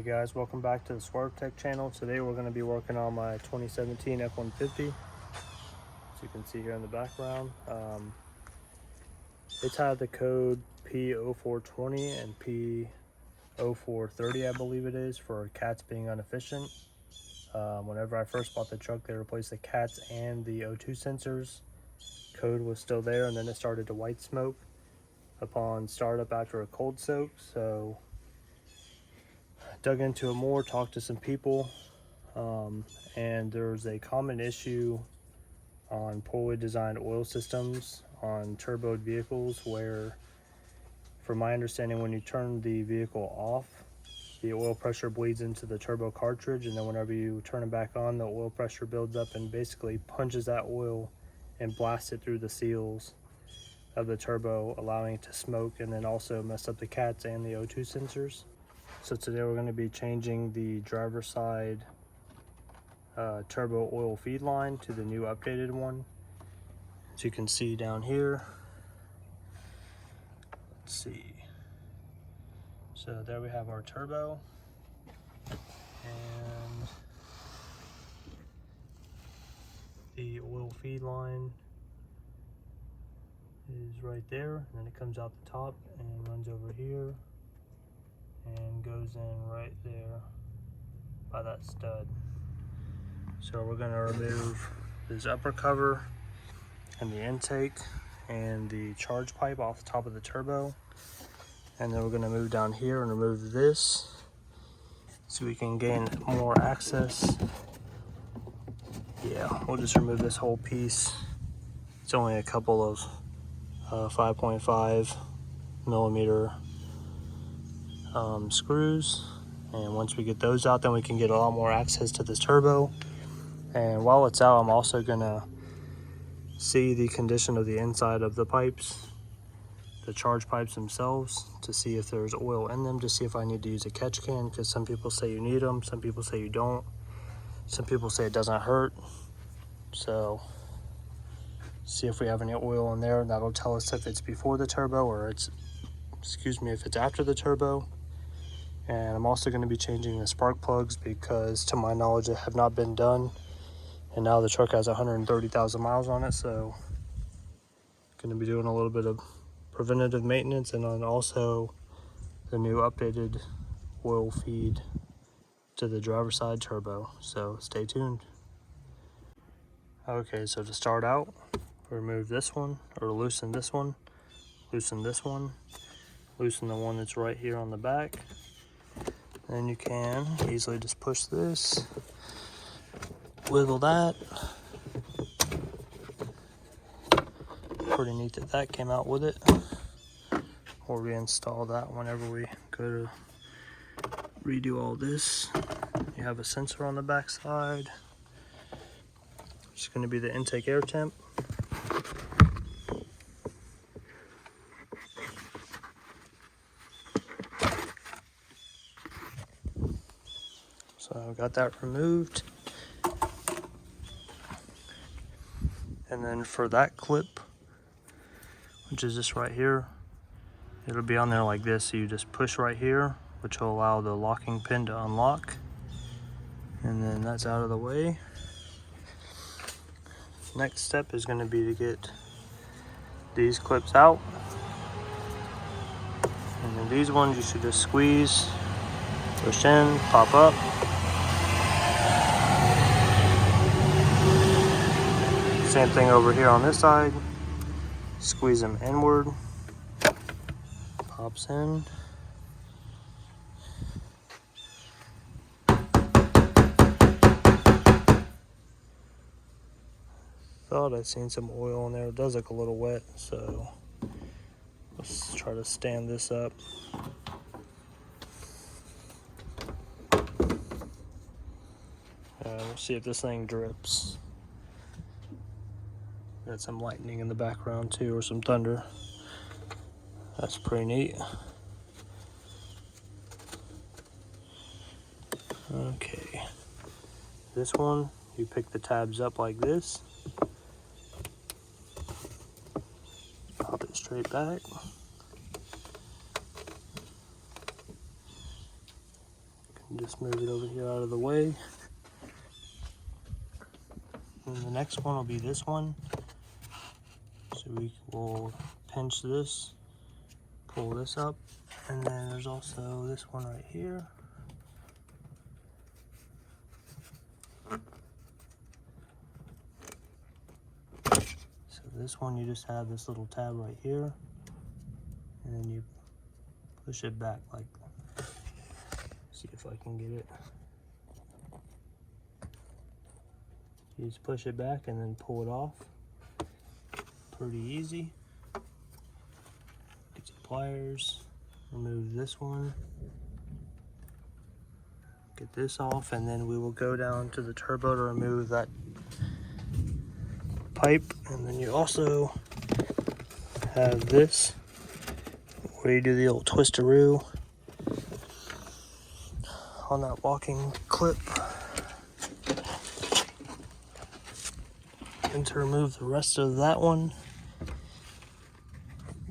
guys, welcome back to the Swerve Tech channel. Today we're going to be working on my 2017 F150. As you can see here in the background, it's had the code P0420 and P0430, I believe it is, for cats being inefficient. Whenever I first bought the truck, they replaced the cats and the O2 sensors. Code was still there, and then it started to white smoke upon startup after a cold soak. So dug into it more, talked to some people, and there's a common issue on poorly designed oil systems on turboed vehicles where, from my understanding, when you turn the vehicle off, the oil pressure bleeds into the turbo cartridge, and then whenever you turn it back on, the oil pressure builds up and basically punches that oil and blasts it through the seals of the turbo, allowing it to smoke and then also mess up the cats and the O2 sensors. So today we're going to be changing the driver's side turbo oil feed line to the new updated one. As you can see down here, let's see. So there we have our turbo, and the oil feed line is right there, and then it comes out the top and runs over here and goes in right there by that stud. So we're going to remove this upper cover and the intake and the charge pipe off the top of the turbo, and then we're going to move down here and remove this so we can gain more access. Yeah, we'll just remove this whole piece. It's only a couple of 5.5 millimeter screws, and once we get those out, then we can get a lot more access to this turbo. And while it's out, I'm also gonna see the condition of the inside of the pipes, the charge pipes themselves, to see if there's oil in them, to see if I need to use a catch can, because some people say you need them, some people say you don't, some people say it doesn't hurt. So see if we have any oil in there, and that'll tell us if it's before the turbo or if it's after the turbo. And I'm also going to be changing the spark plugs because, to my knowledge, they have not been done. And now the truck has 130,000 miles on it, so going to be doing a little bit of preventative maintenance, and then also the new updated oil feed to the driver's side turbo. So stay tuned. Okay, so to start out, remove this one, or loosen this one, loosen this one, loosen the one that's right here on the back. Then you can easily just push this, wiggle that. Pretty neat that that came out with it. We'll reinstall that whenever we go to redo all this. You have a sensor on the back side. It's going to be the intake air temp. So I've got that removed. And then for that clip, which is this right here, it'll be on there like this. So you just push right here, which will allow the locking pin to unlock. And then that's out of the way. Next step is going to be to get these clips out. And then these ones you should just squeeze, push in, pop up. Same thing over here on this side. Squeeze them inward. Pops in. Thought I'd seen some oil in there. It does look a little wet, so let's try to stand this up. We'll see if this thing drips. Got some lightning in the background too, or some thunder. That's pretty neat. Okay, this one, you pick the tabs up like this, pop it straight back. Just move it over here out of the way. And the next one will be this one. So we will pinch this, pull this up, and then there's also this one right here. So this one, you just have this little tab right here, and then you push it back like, see if I can get it. You just push it back and then pull it off. Pretty easy. Get some pliers, remove this one, get this off, and then we will go down to the turbo to remove that pipe. And then you also have this where you do the old twisteroo on that locking clip. And to remove the rest of that one,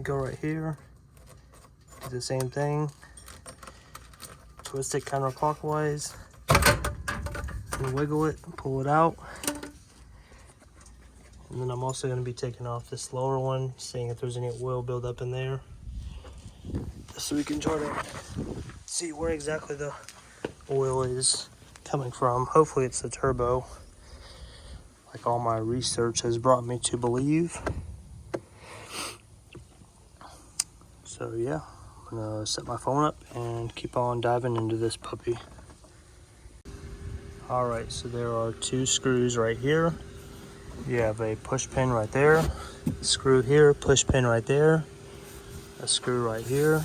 go right here, do the same thing, twist it counterclockwise, and wiggle it, pull it out. And then I'm also going to be taking off this lower one, seeing if there's any oil buildup in there, so we can try to see where exactly the oil is coming from. Hopefully it's the turbo, like all my research has brought me to believe. So yeah, I'm gonna set my phone up and keep on diving into this puppy. Alright, so there are two screws right here. You have a push pin right there, screw here, push pin right there, a screw right here,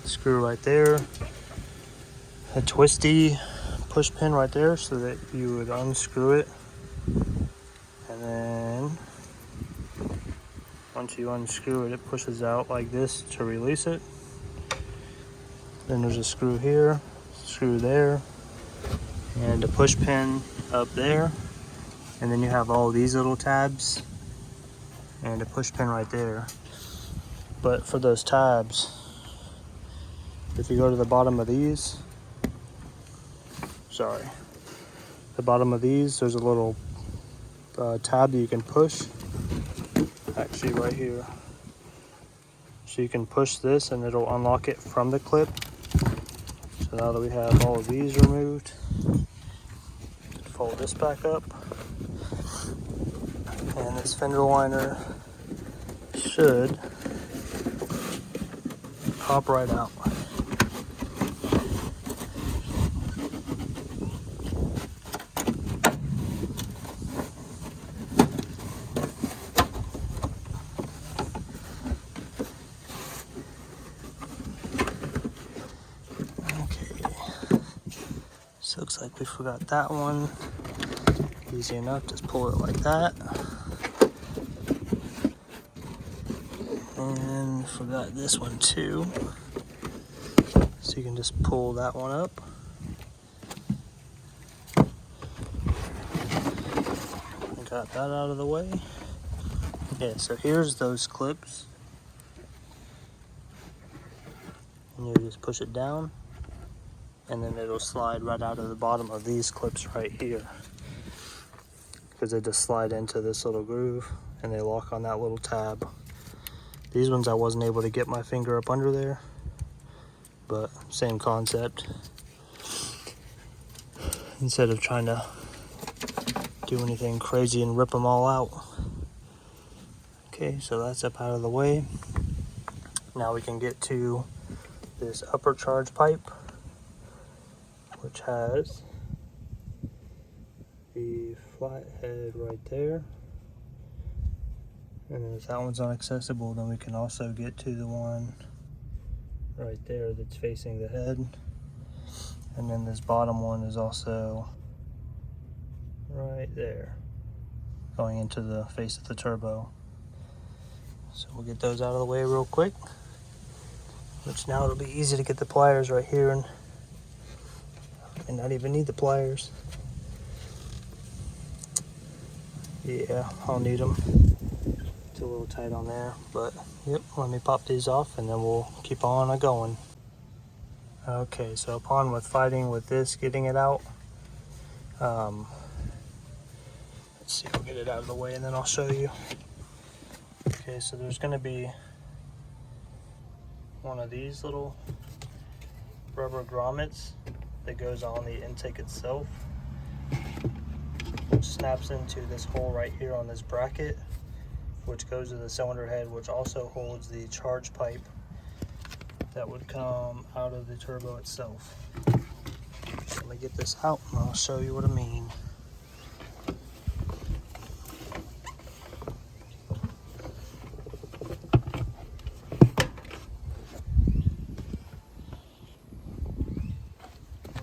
screw right there, a twisty push pin right there so that you would unscrew it. And then once you unscrew it, it pushes out like this to release it. Then there's a screw here, screw there, and a push pin up there. And then you have all these little tabs and a push pin right there. But for those tabs, if you go to the bottom of these, the bottom of these, there's a little tab that you can push, actually right here. So you can push this and it'll unlock it from the clip. So now that we have all of these removed, fold this back up, and this fender liner should pop right out. So looks like we forgot that one. Easy enough, just pull it like that. And forgot this one too. So you can just pull that one up. Got that out of the way. Yeah, so here's those clips. And you just push it down, and then it'll slide right out of the bottom of these clips right here, because they just slide into this little groove and they lock on that little tab. These ones I wasn't able to get my finger up under there, but same concept. Instead of trying to do anything crazy and rip them all out. Okay, so that's up out of the way. Now we can get to this upper charge pipe, which has the flat head right there. And if that one's inaccessible, then we can also get to the one right there that's facing the head. And then this bottom one is also right there, going into the face of the turbo. So we'll get those out of the way real quick, which now it'll be easy to get the pliers right here, and not even need the pliers. Yeah, I'll need them. It's a little tight on there, but yep, let me pop these off and then we'll keep on going. Okay, so upon with fighting with this, getting it out, let's see, I'll get it out of the way and then I'll show you. Okay, so there's going to be one of these little rubber grommets that goes on the intake itself, which snaps into this hole right here on this bracket, which goes to the cylinder head, which also holds the charge pipe that would come out of the turbo itself. Let me get this out and I'll show you what I mean.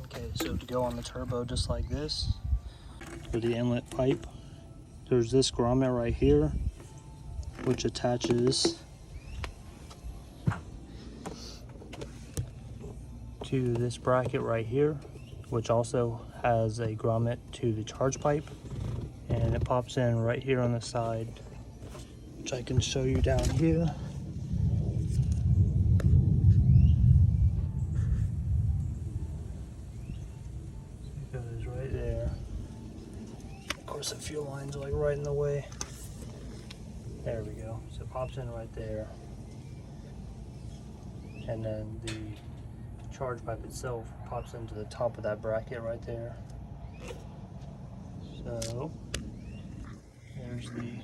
Okay, so to go on the turbo just like this, for the inlet pipe, there's this grommet right here, which attaches to this bracket right here, which also has a grommet to the charge pipe, and it pops in right here on the side, which I can show you down here. It goes right there. Of course, the fuel lines are like right in the way. There we go. So it pops in right there, and then the charge pipe itself pops into the top of that bracket right there. So there's the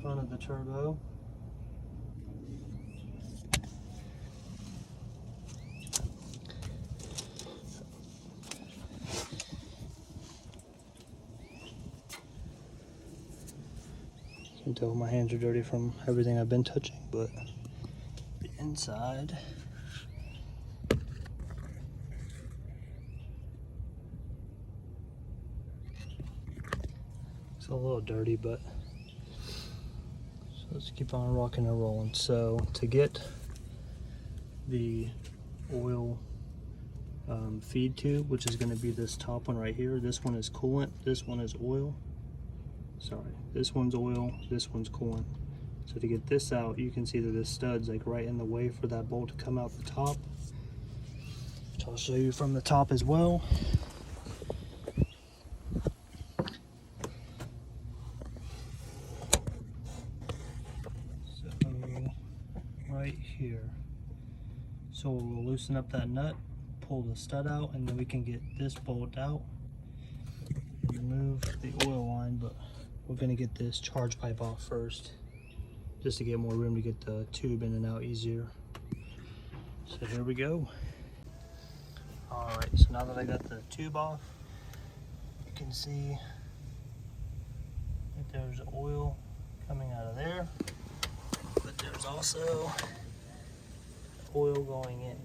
front of the turbo. You can tell my hands are dirty from everything I've been touching, but the inside, it's a little dirty, but so let's keep on rocking and rolling. So to get the oil feed tube, which is going to be this top one right here, this one is coolant, this one is oil. Sorry, this one's oil, this one's coolant. So to get this out, you can see that this stud's like right in the way for that bolt to come out the top, which I'll show you from the top as well. Right here. So we'll loosen up that nut, pull the stud out, and then we can get this bolt out and remove the oil line, but we're going to get this charge pipe off first, just to get more room to get the tube in and out easier. So here we go. Alright, so now that I got the tube off, you can see that there's oil coming out of there, but there's also oil going in.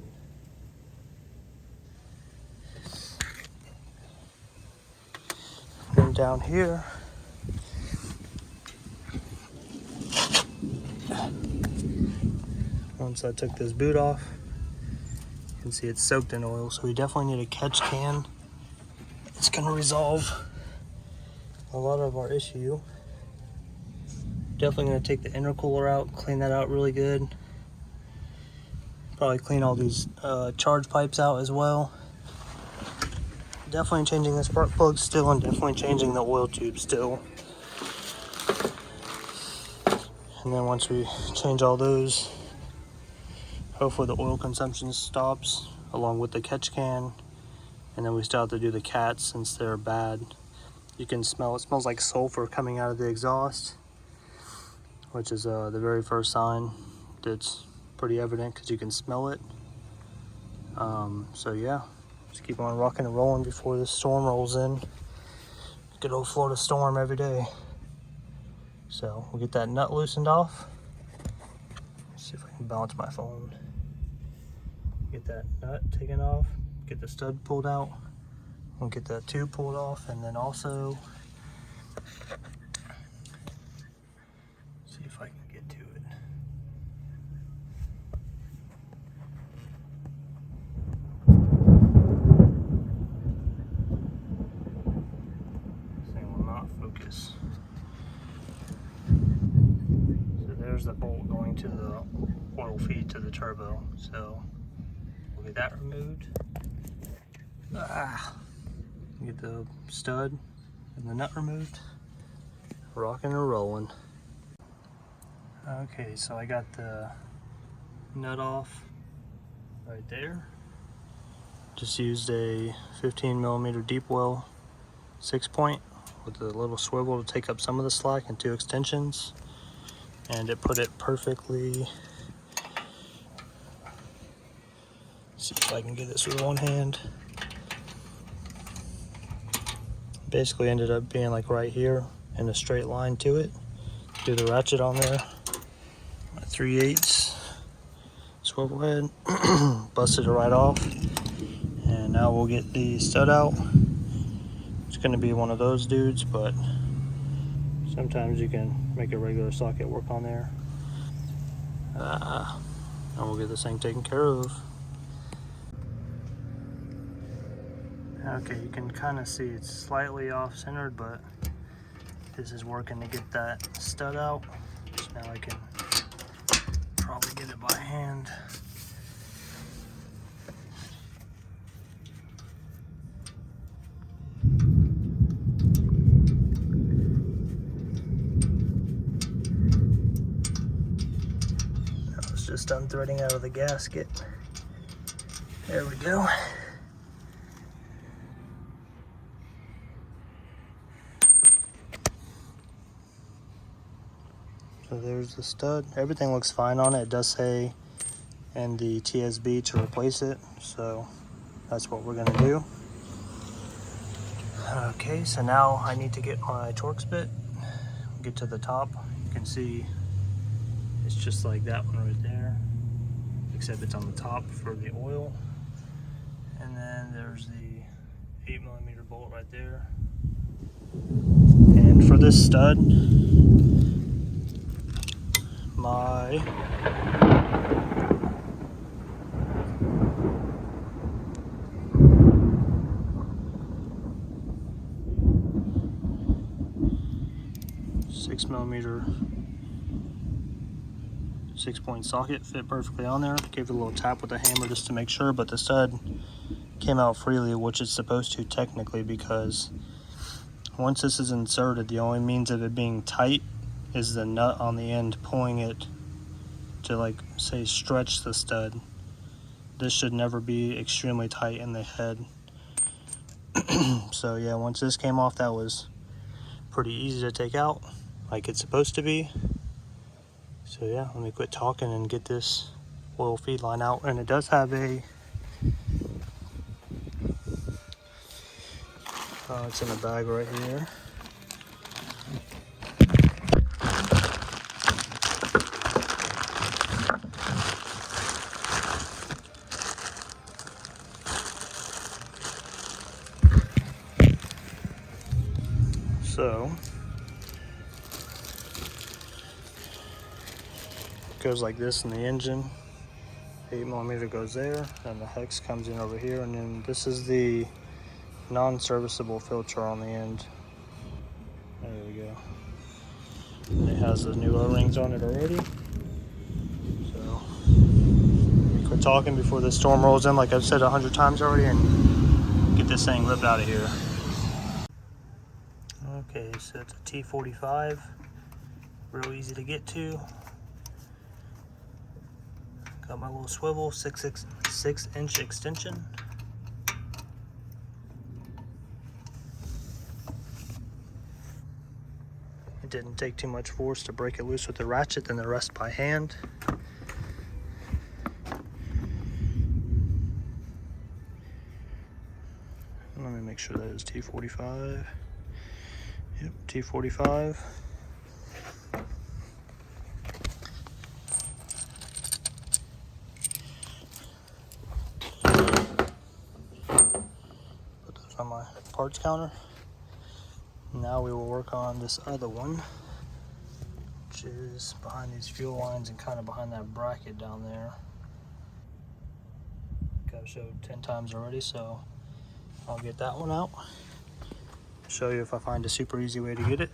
And down here, once I took this boot off, you can see it's soaked in oil, so we definitely need a catch can. It's going to resolve a lot of our issue. Definitely going to take the intercooler out, clean that out really good. Probably clean all these charge pipes out as well. Definitely changing the spark plug still, and definitely changing the oil tube still. And then once we change all those, hopefully the oil consumption stops along with the catch can. And then we still have to do the cats since they're bad. You can smell, it smells like sulfur coming out of the exhaust, which is the very first sign that's pretty evident because you can smell it. So yeah, just keep on rocking and rolling before the storm rolls in. Good old Florida storm every day. So we'll get that nut loosened off. Let's see if I can balance my phone. Get that nut taken off, get the stud pulled out, we'll get that tube pulled off, and then also see if I can get to it. This thing will not focus. So there's the bolt going to the oil feed to the turbo. So We'll get that removed. Get the stud and the nut removed. Rocking and rolling. Okay, so I got the nut off right there. Just used a 15mm deep well 6-point with a little swivel to take up some of the slack and 2 extensions, and it put it perfectly. See if I can get this with one hand. Basically ended up being like right here in a straight line to it. Do the ratchet on there. My 3/8 swivel head. Busted it right off. And now we'll get the stud out. It's going to be one of those dudes, but sometimes you can make a regular socket work on there. And we'll get this thing taken care of. Okay, you can kind of see it's slightly off-centered, but this is working to get that stud out. So now I can probably get it by hand. I was just unthreading out of the gasket. There we go. So there's the stud. Everything looks fine on it. It does say in the TSB to replace it, so that's what we're gonna do. Okay, so now I need to get my Torx bit, get to the top. You can see it's just like that one right there, except it's on the top for the oil. And then there's the 8mm bolt right there. And for this stud, my .6mm 6-point socket fit perfectly on there. Gave it a little tap with the hammer just to make sure, but the stud came out freely, which it's supposed to technically, because once this is inserted, the only means of it being tight is the nut on the end pulling it to, like, say, stretch the stud. This should never be extremely tight in the head. So yeah, once this came off, that was pretty easy to take out, like it's supposed to be. So yeah, let me quit talking and get this oil feed line out. And it does have a it's in a bag right here. So it goes like this in the engine. 8mm goes there, and the hex comes in over here, and then this is the non-serviceable filter on the end. There we go. And it has the new O-rings on it already. So let me quit talking before the storm rolls in, like I've said 100 times already, and get this thing ripped out of here. Okay, so it's a T45, real easy to get to. Got my little swivel, 6-inch extension. It didn't take too much force to break it loose with the ratchet, then the rest by hand. Let me make sure that is T45. Yep, T45. Put those on my parts counter. Now we will work on this other one, which is behind these fuel lines and kind of behind that bracket down there. I've showed 10 times already, so I'll get that one out. Show you if I find a super easy way to get it,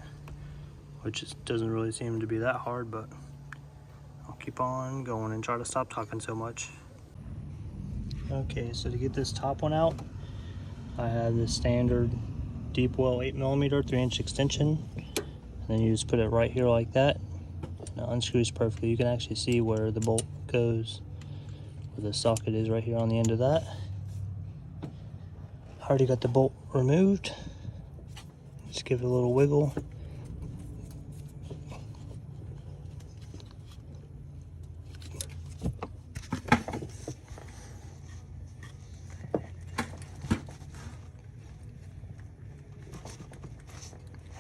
which doesn't really seem to be that hard, but I'll keep on going and try to stop talking so much. Okay, so to get this top one out, I have the standard deep well 8mm 3-inch extension, and then you just put it right here like that, and it unscrews perfectly. You can actually see where the bolt goes, where the socket is right here on the end of that. I already got the bolt removed. Just give it a little wiggle.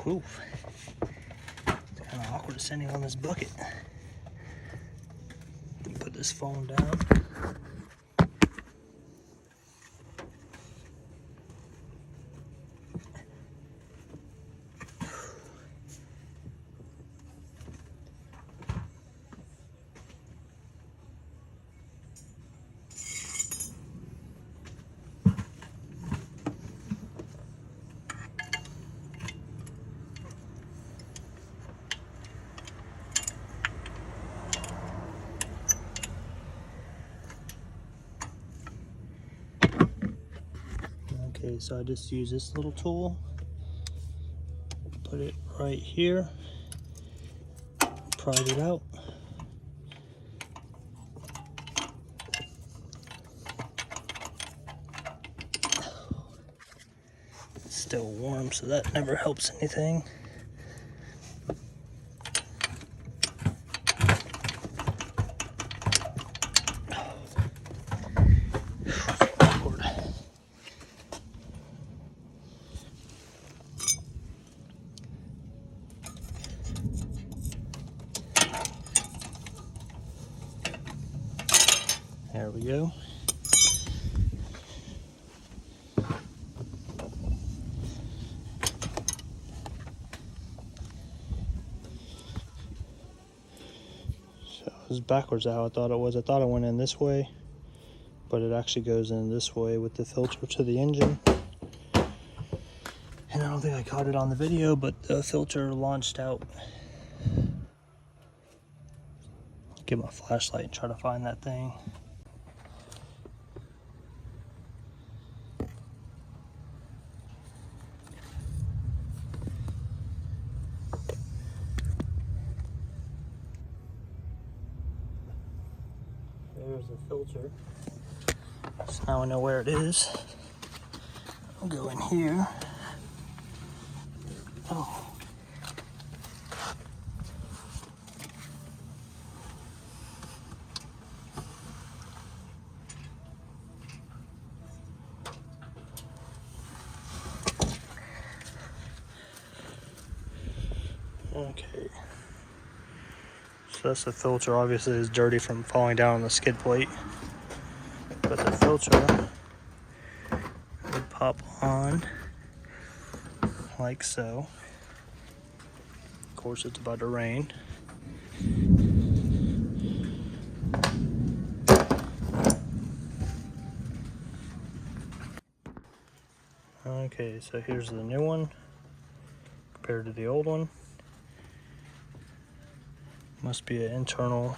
Oof. It's kind of awkward standing on this bucket. Put this phone down. Okay, so I just use this little tool, put it right here, pried it out. It's still warm, so that never helps anything. There we go. So it was backwards how I thought it was. I thought it went in this way, but it actually goes in this way with the filter to the engine. And I don't think I caught it on the video, but the filter launched out. Get my flashlight and try to find that thing. There's the filter. So now I know where it is. I'll go in here. Oh. Okay. So that's the filter. Obviously it's dirty from falling down on the skid plate. But the filter would pop on like so. Of course it's about to rain. Okay, so here's the new one compared to the old one. Must be an internal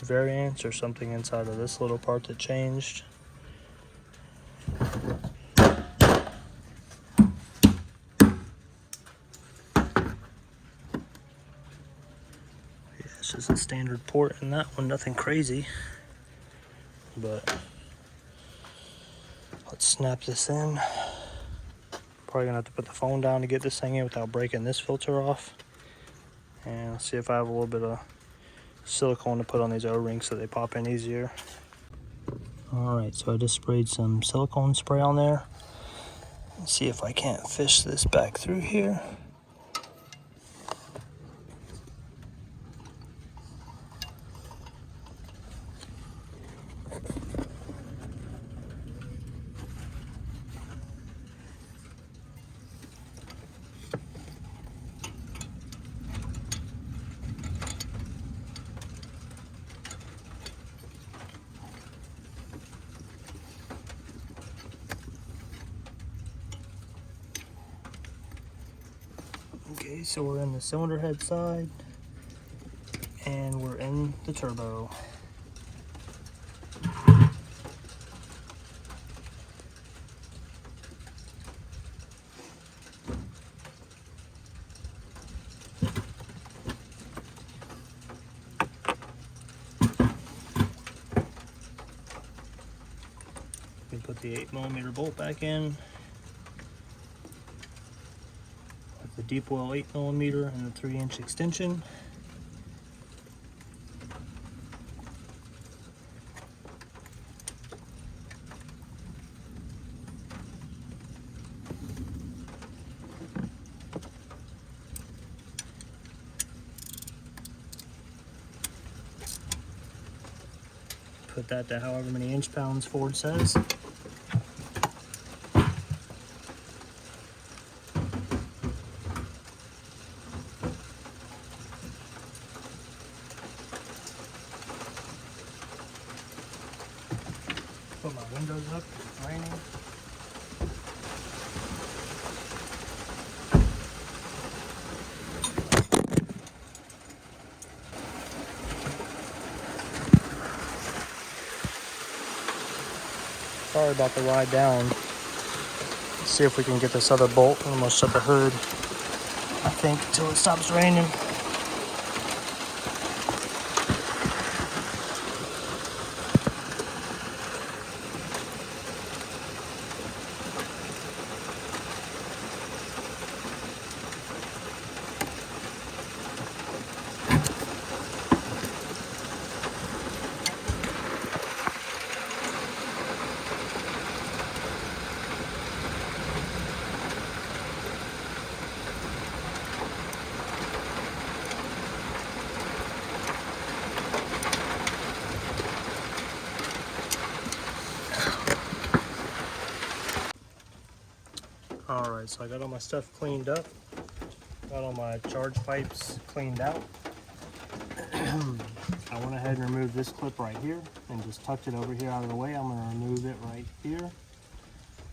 variance or something inside of this little part that changed. Yeah, it's just a standard port in that one, nothing crazy. But let's snap this in. Probably gonna have to put the phone down to get this thing in without breaking this filter off. And let's see if I have a little bit of silicone to put on these O-rings so they pop in easier. Alright, so I just sprayed some silicone spray on there. Let's see if I can't fish this back through here. Okay, so we're in the cylinder head side and we're in the turbo. the 8mm bolt back in with the deep well 8mm and the 3-inch extension. Put that to however many inch-pounds Ford says. Put my windows up, it's raining. Sorry about the ride down. Let's see if we can get this other bolt. I'm gonna shut the hood, I think, until it stops raining. Alright, so I got all my stuff cleaned up. Got all my charge pipes cleaned out. I went ahead and removed this clip right here and just tucked it over here out of the way. I'm going to remove it right here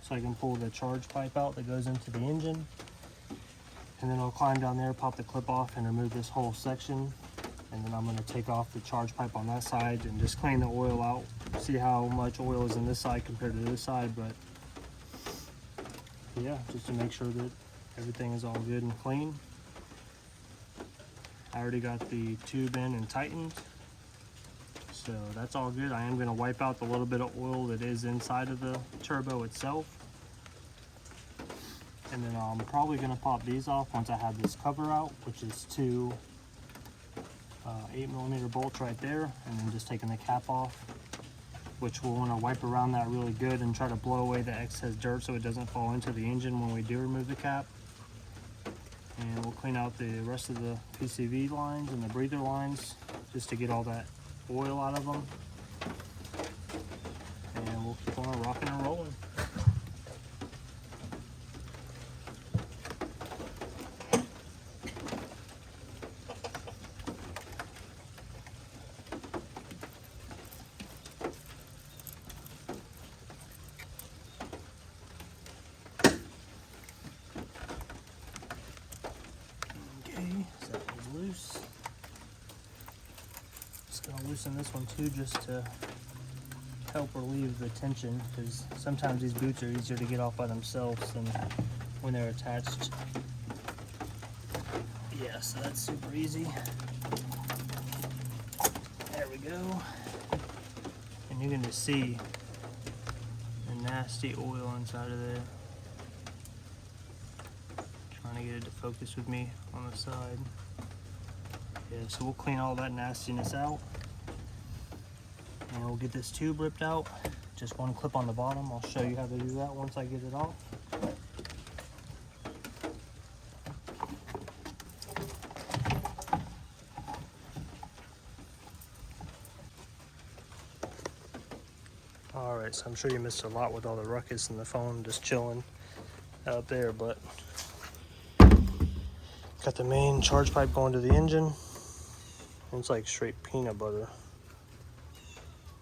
so I can pull the charge pipe out that goes into the engine. And then I'll climb down there, pop the clip off, and remove this whole section. And then I'm going to take off the charge pipe on that side and just clean the oil out. See how much oil is in this side compared to this side, but yeah, just to make sure that everything is all good and clean. I already got the tube in and tightened, so that's all good. I am going to wipe out the little bit of oil that is inside of the turbo itself, and then I'm probably going to pop these off once I have this cover out, which is two 8mm bolts right there, and then just taking the cap off, which we'll want to wipe around that really good and try to blow away the excess dirt so it doesn't fall into the engine when we do remove the cap. And we'll clean out the rest of the PCV lines and the breather lines just to get all that oil out of them. And we'll keep on rocking and rolling. So that was loose. Just gonna loosen this one too, just to help relieve the tension, because sometimes these boots are easier to get off by themselves than when they're attached. Yeah, so that's super easy. There we go. And you can just see the nasty oil inside of there. Trying to get it to focus with me on the side. Yeah, so we'll clean all that nastiness out. And we'll get this tube ripped out. Just one clip on the bottom. I'll show you how to do that once I get it off. Alright, so I'm sure you missed a lot with all the ruckus and the phone just chilling out there, but got the main charge pipe going to the engine. It's like straight peanut butter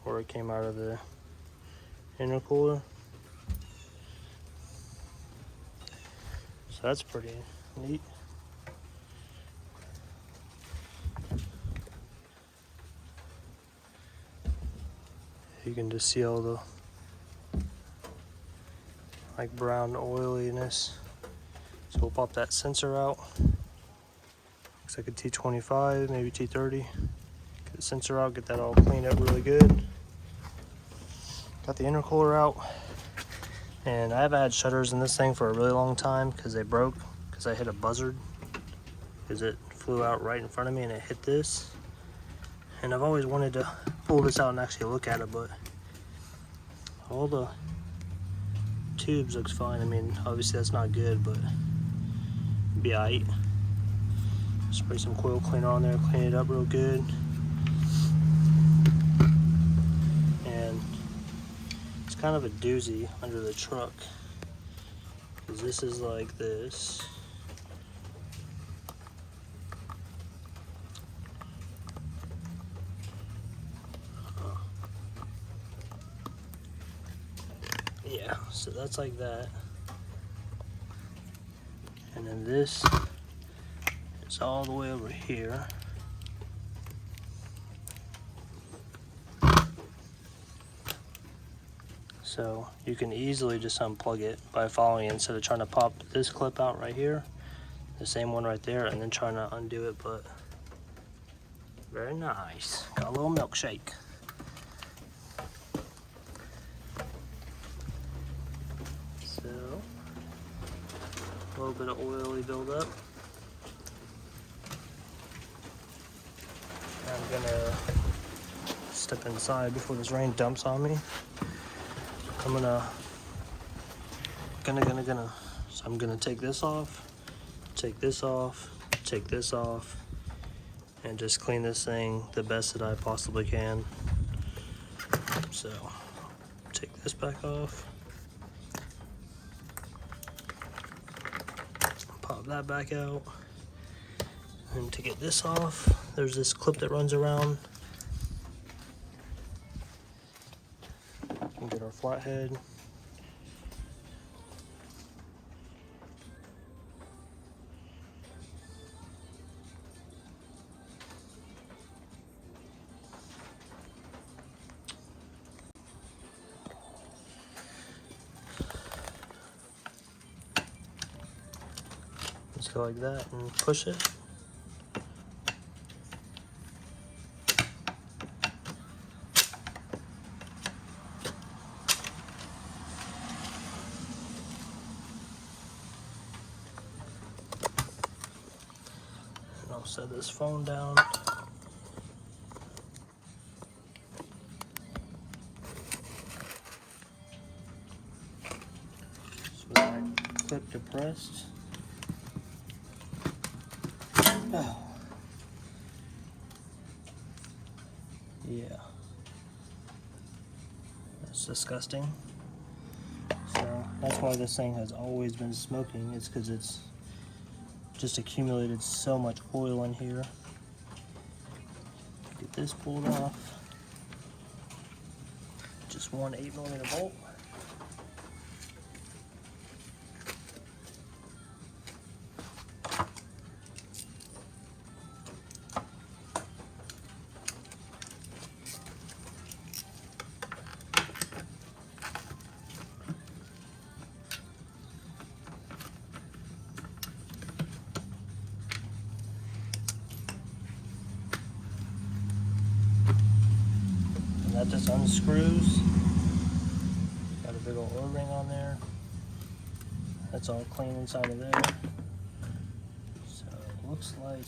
where it came out of the intercooler. So that's pretty neat. You can just see all the like brown oiliness. So we'll pop that sensor out. Looks like a T25, maybe T30. Get the sensor out, get that all cleaned up really good. Got the intercooler out. And I haven't had shutters in this thing for a really long time because they broke because I hit a buzzard because it flew out right in front of me and it hit this. And I've always wanted to pull this out and actually look at it, but all the tubes looks fine. I mean, obviously that's not good, but it'd be alright. Spray some coil cleaner on there, clean it up real good. And it's kind of a doozy under the truck because this is like this. Yeah, so that's like that. And then this is all the way over here. So you can easily just unplug it by following it instead of trying to pop this clip out right here, the same one right there, and then trying to undo it. But very nice. Got a little milkshake. So a little bit of oily buildup. I'm gonna step inside before this rain dumps on me. I'm gonna so I'm gonna take this off, take this off, take this off, and just clean this thing the best that I possibly can. So take this back off, pop that back out, and to get this off, there's this clip that runs around. And get our flathead. Just go like that and push it. I'll set this phone down. So that clip depressed. Oh. Yeah. That's disgusting. So that's why this thing has always been smoking. It's because it's just accumulated so much oil in here. Get this pulled off. Just one 8mm bolt. That just unscrews. Got a big old O-ring on there. That's all clean inside of there. So it looks like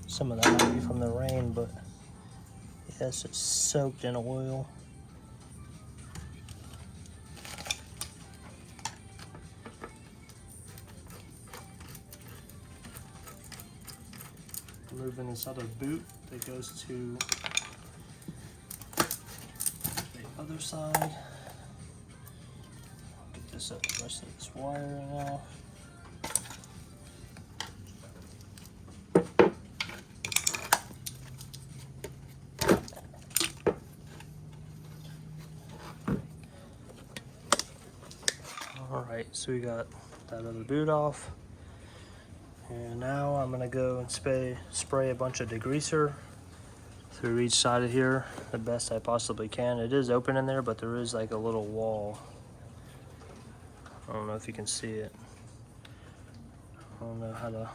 some of that might be from the rain, but yeah, it's just soaked in oil. Moving this other boot that goes to the other side. Get this up, the rest of this wiring off. Alright, so we got that other boot off. And now I'm gonna go and spray a bunch of degreaser through each side of here the best I possibly can. It is open in there, but there is like a little wall. I don't know if you can see it. I don't know how to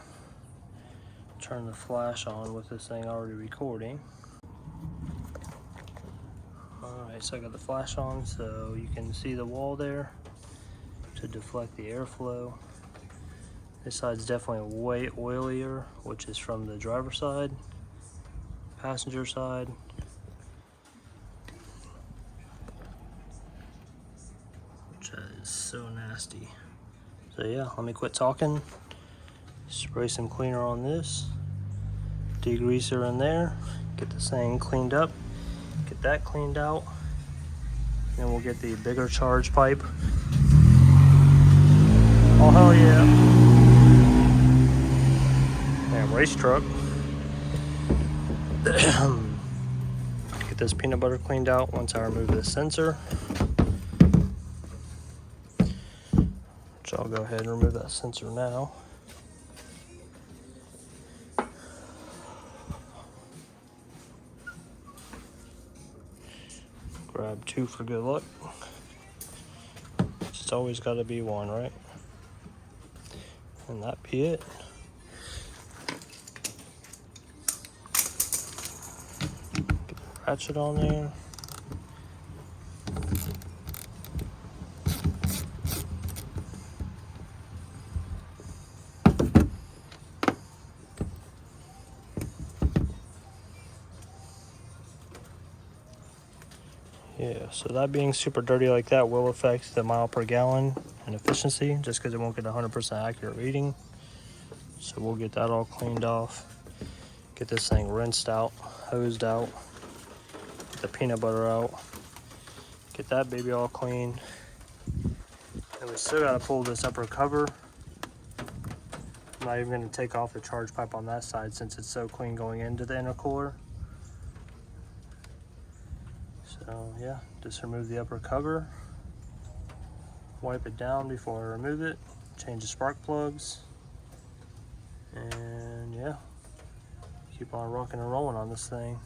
turn the flash on with this thing already recording. Alright, so I got the flash on so you can see the wall there to deflect the airflow. This side's definitely way oilier, which is from the driver's side, passenger side. Which is so nasty. So yeah, let me quit talking. Spray some cleaner on this. Degreaser in there. Get this thing cleaned up. Get that cleaned out. Then we'll get the bigger charge pipe. Oh hell yeah. Damn race truck. Get this peanut butter cleaned out once I remove this sensor. Which I'll go ahead and remove that sensor now. Grab 2 for good luck. It's always got to be 1, right? And that be it. Get the ratchet on there. Yeah, so that being super dirty like that will affect the mile per gallon and efficiency, just because it won't get 100% accurate reading. So we'll get that all cleaned off. Get this thing rinsed out, hosed out. Get the peanut butter out. Get that baby all clean. And we still gotta pull this upper cover. I'm not even gonna take off the charge pipe on that side since it's so clean going into the intercooler. So yeah, just remove the upper cover, wipe it down before I remove it, change the spark plugs, and yeah, keep on rocking and rolling on this thing.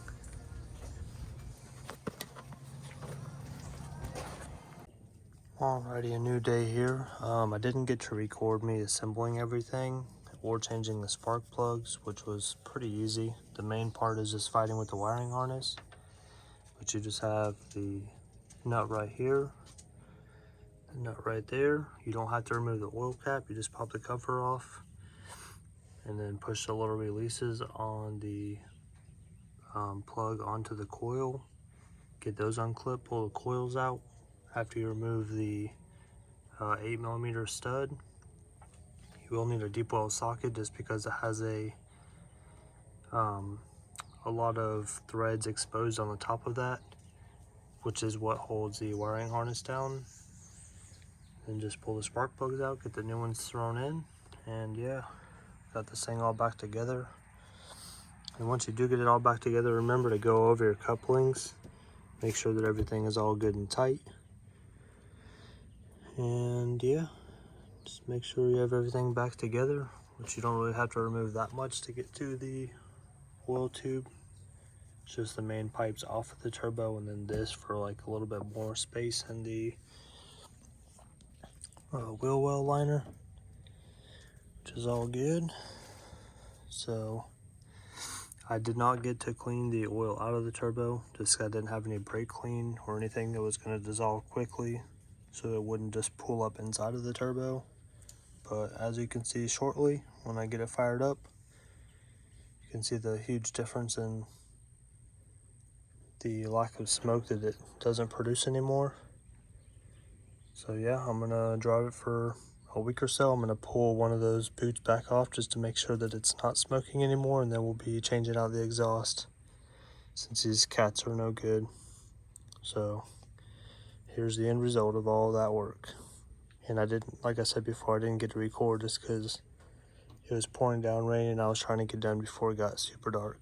Alrighty, a new day here. I didn't get to record me assembling everything or changing the spark plugs, which was pretty easy. The main part is just fighting with the wiring harness. But you just have the nut right here, the nut right there. You don't have to remove the oil cap, you just pop the cover off and then push the little releases on the plug onto the coil. Get those unclipped, pull the coils out. After you remove the 8mm stud, you will need a deep well socket just because it has a lot of threads exposed on the top of that, which is what holds the wiring harness down. Then just pull the spark plugs out, get the new ones thrown in, and yeah, got this thing all back together. And once you do get it all back together, remember to go over your couplings, make sure that everything is all good and tight. And yeah, just make sure you have everything back together, which you don't really have to remove that much to get to the oil tube. It's just the main pipes off of the turbo, and then this for like a little bit more space in the wheel well liner, which is all good. So I did not get to clean the oil out of the turbo, just I didn't have any brake clean or anything that was going to dissolve quickly, so it wouldn't just pull up inside of the turbo. But as you can see shortly, when I get it fired up, you can see the huge difference in the lack of smoke that it doesn't produce anymore. So yeah, I'm gonna drive it for a week or so. I'm gonna pull one of those boots back off just to make sure that it's not smoking anymore, and then we'll be changing out the exhaust since these cats are no good. So here's the end result of all that work. And I didn't, like I said before, I didn't get to record just because it was pouring down rain and I was trying to get done before it got super dark.